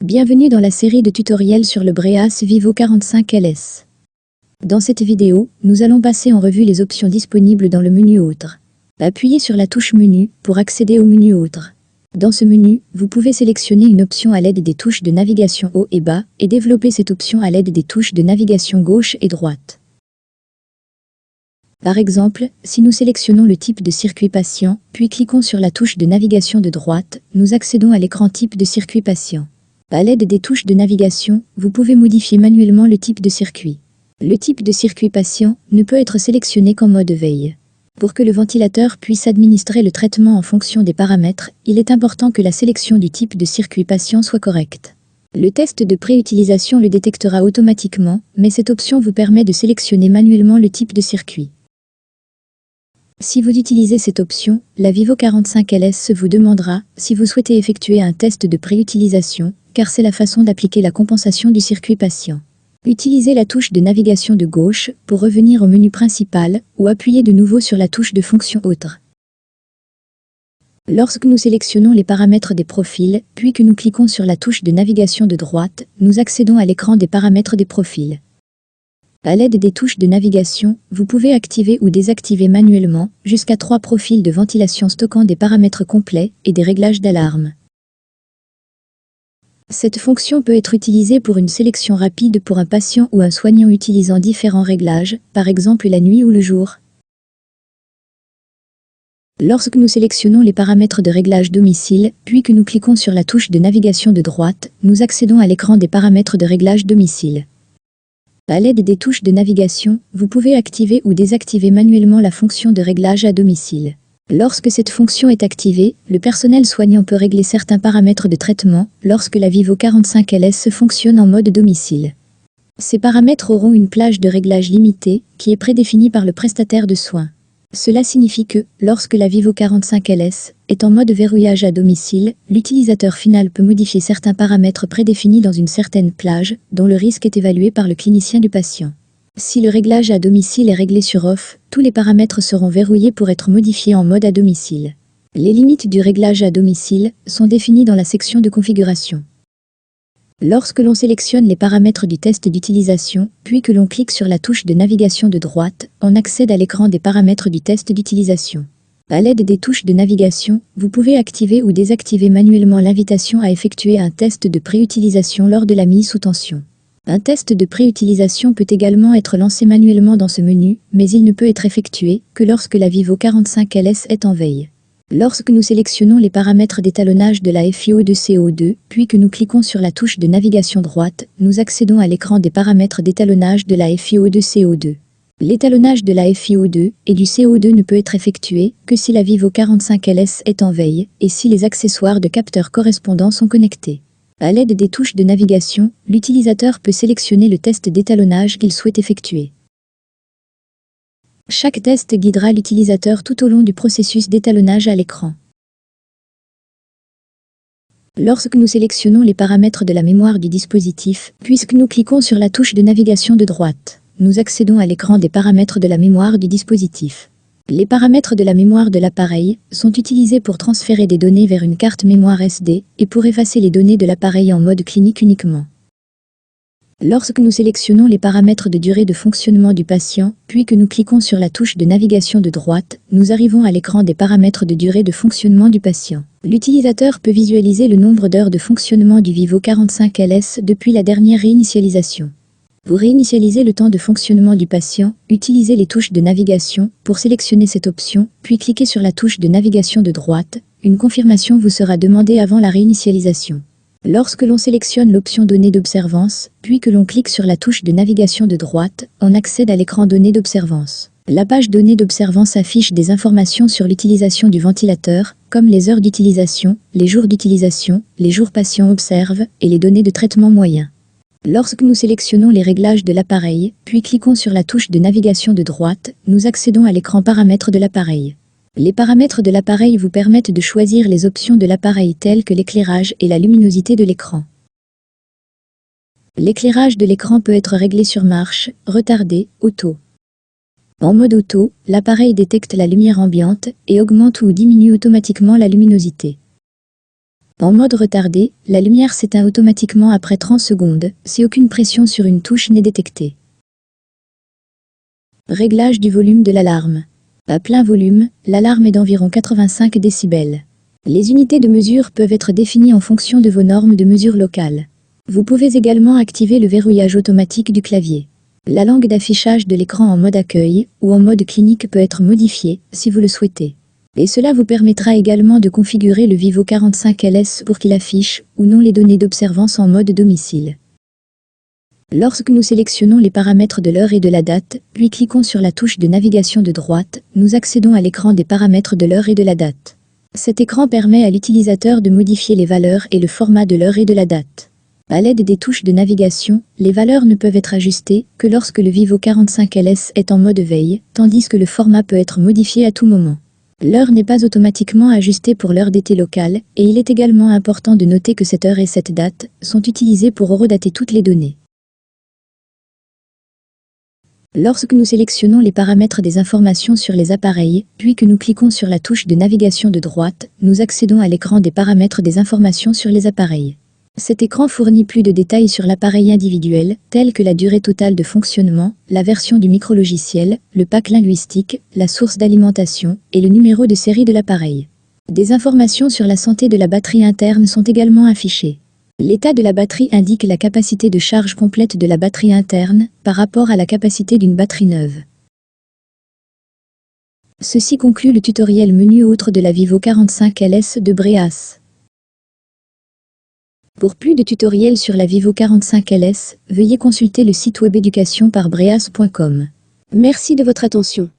Bienvenue dans la série de tutoriels sur le Breas Vivo 45LS. Dans cette vidéo, nous allons passer en revue les options disponibles dans le menu Autres. Appuyez sur la touche Menu pour accéder au menu Autres. Dans ce menu, vous pouvez sélectionner une option à l'aide des touches de navigation haut et bas et développer cette option à l'aide des touches de navigation gauche et droite. Par exemple, si nous sélectionnons le type de circuit patient, puis cliquons sur la touche de navigation de droite, nous accédons à l'écran type de circuit patient. À l'aide des touches de navigation, vous pouvez modifier manuellement le type de circuit. Le type de circuit patient ne peut être sélectionné qu'en mode veille. Pour que le ventilateur puisse administrer le traitement en fonction des paramètres, il est important que la sélection du type de circuit patient soit correcte. Le test de préutilisation le détectera automatiquement, mais cette option vous permet de sélectionner manuellement le type de circuit. Si vous utilisez cette option, la Vivo 45LS vous demandera si vous souhaitez effectuer un test de préutilisation, car c'est la façon d'appliquer la compensation du circuit patient. Utilisez la touche de navigation de gauche pour revenir au menu principal ou appuyez de nouveau sur la touche de fonction Autres. Lorsque nous sélectionnons les paramètres des profils, puis que nous cliquons sur la touche de navigation de droite, nous accédons à l'écran des paramètres des profils. À l'aide des touches de navigation, vous pouvez activer ou désactiver manuellement jusqu'à 3 profils de ventilation stockant des paramètres complets et des réglages d'alarme. Cette fonction peut être utilisée pour une sélection rapide pour un patient ou un soignant utilisant différents réglages, par exemple la nuit ou le jour. Lorsque nous sélectionnons les paramètres de réglage domicile, puis que nous cliquons sur la touche de navigation de droite, nous accédons à l'écran des paramètres de réglage domicile. À l'aide des touches de navigation, vous pouvez activer ou désactiver manuellement la fonction de réglage à domicile. Lorsque cette fonction est activée, le personnel soignant peut régler certains paramètres de traitement lorsque la Vivo 45LS fonctionne en mode domicile. Ces paramètres auront une plage de réglage limitée qui est prédéfinie par le prestataire de soins. Cela signifie que, lorsque la Vivo 45LS est en mode verrouillage à domicile, l'utilisateur final peut modifier certains paramètres prédéfinis dans une certaine plage, dont le risque est évalué par le clinicien du patient. Si le réglage à domicile est réglé sur Off, tous les paramètres seront verrouillés pour être modifiés en mode à domicile. Les limites du réglage à domicile sont définies dans la section de configuration. Lorsque l'on sélectionne les paramètres du test d'utilisation, puis que l'on clique sur la touche de navigation de droite, on accède à l'écran des paramètres du test d'utilisation. À l'aide des touches de navigation, vous pouvez activer ou désactiver manuellement l'invitation à effectuer un test de préutilisation lors de la mise sous tension. Un test de préutilisation peut également être lancé manuellement dans ce menu, mais il ne peut être effectué que lorsque la Vivo 45LS est en veille. Lorsque nous sélectionnons les paramètres d'étalonnage de la FiO de CO2, puis que nous cliquons sur la touche de navigation droite, nous accédons à l'écran des paramètres d'étalonnage de la FiO de CO2. L'étalonnage de la FiO2 et du CO2 ne peut être effectué que si la Vivo 45LS est en veille et si les accessoires de capteurs correspondants sont connectés. À l'aide des touches de navigation, l'utilisateur peut sélectionner le test d'étalonnage qu'il souhaite effectuer. Chaque test guidera l'utilisateur tout au long du processus d'étalonnage à l'écran. Lorsque nous sélectionnons les paramètres de la mémoire du dispositif, puisque nous cliquons sur la touche de navigation de droite, nous accédons à l'écran des paramètres de la mémoire du dispositif. Les paramètres de la mémoire de l'appareil sont utilisés pour transférer des données vers une carte mémoire SD et pour effacer les données de l'appareil en mode clinique uniquement. Lorsque nous sélectionnons les paramètres de durée de fonctionnement du patient, puis que nous cliquons sur la touche de navigation de droite, nous arrivons à l'écran des paramètres de durée de fonctionnement du patient. L'utilisateur peut visualiser le nombre d'heures de fonctionnement du Vivo 45LS depuis la dernière réinitialisation. Pour réinitialiser le temps de fonctionnement du patient, utilisez les touches de navigation pour sélectionner cette option, puis cliquez sur la touche de navigation de droite. Une confirmation vous sera demandée avant la réinitialisation. Lorsque l'on sélectionne l'option Données d'observance, puis que l'on clique sur la touche de navigation de droite, on accède à l'écran Données d'observance. La page Données d'observance affiche des informations sur l'utilisation du ventilateur, comme les heures d'utilisation, les jours d'utilisation, les jours patients observent et les données de traitement moyen. Lorsque nous sélectionnons les réglages de l'appareil, puis cliquons sur la touche de navigation de droite, nous accédons à l'écran Paramètres de l'appareil. Les paramètres de l'appareil vous permettent de choisir les options de l'appareil telles que l'éclairage et la luminosité de l'écran. L'éclairage de l'écran peut être réglé sur marche, retardé, auto. En mode auto, l'appareil détecte la lumière ambiante et augmente ou diminue automatiquement la luminosité. En mode retardé, la lumière s'éteint automatiquement après 30 secondes, si aucune pression sur une touche n'est détectée. Réglage du volume de l'alarme. À plein volume, l'alarme est d'environ 85 décibels. Les unités de mesure peuvent être définies en fonction de vos normes de mesure locales. Vous pouvez également activer le verrouillage automatique du clavier. La langue d'affichage de l'écran en mode accueil ou en mode clinique peut être modifiée, si vous le souhaitez. Et cela vous permettra également de configurer le Vivo 45LS pour qu'il affiche ou non les données d'observance en mode domicile. Lorsque nous sélectionnons les paramètres de l'heure et de la date, puis cliquons sur la touche de navigation de droite, nous accédons à l'écran des paramètres de l'heure et de la date. Cet écran permet à l'utilisateur de modifier les valeurs et le format de l'heure et de la date. À l'aide des touches de navigation, les valeurs ne peuvent être ajustées que lorsque le Vivo 45LS est en mode veille, tandis que le format peut être modifié à tout moment. L'heure n'est pas automatiquement ajustée pour l'heure d'été locale, et il est également important de noter que cette heure et cette date sont utilisées pour horodater toutes les données. Lorsque nous sélectionnons les paramètres des informations sur les appareils, puis que nous cliquons sur la touche de navigation de droite, nous accédons à l'écran des paramètres des informations sur les appareils. Cet écran fournit plus de détails sur l'appareil individuel, tels que la durée totale de fonctionnement, la version du micrologiciel, le pack linguistique, la source d'alimentation et le numéro de série de l'appareil. Des informations sur la santé de la batterie interne sont également affichées. L'état de la batterie indique la capacité de charge complète de la batterie interne par rapport à la capacité d'une batterie neuve. Ceci conclut le tutoriel menu autre de la Vivo 45LS de Breas. Pour plus de tutoriels sur la Vivo 45LS, veuillez consulter le site web éducation par breas.com. Merci de votre attention.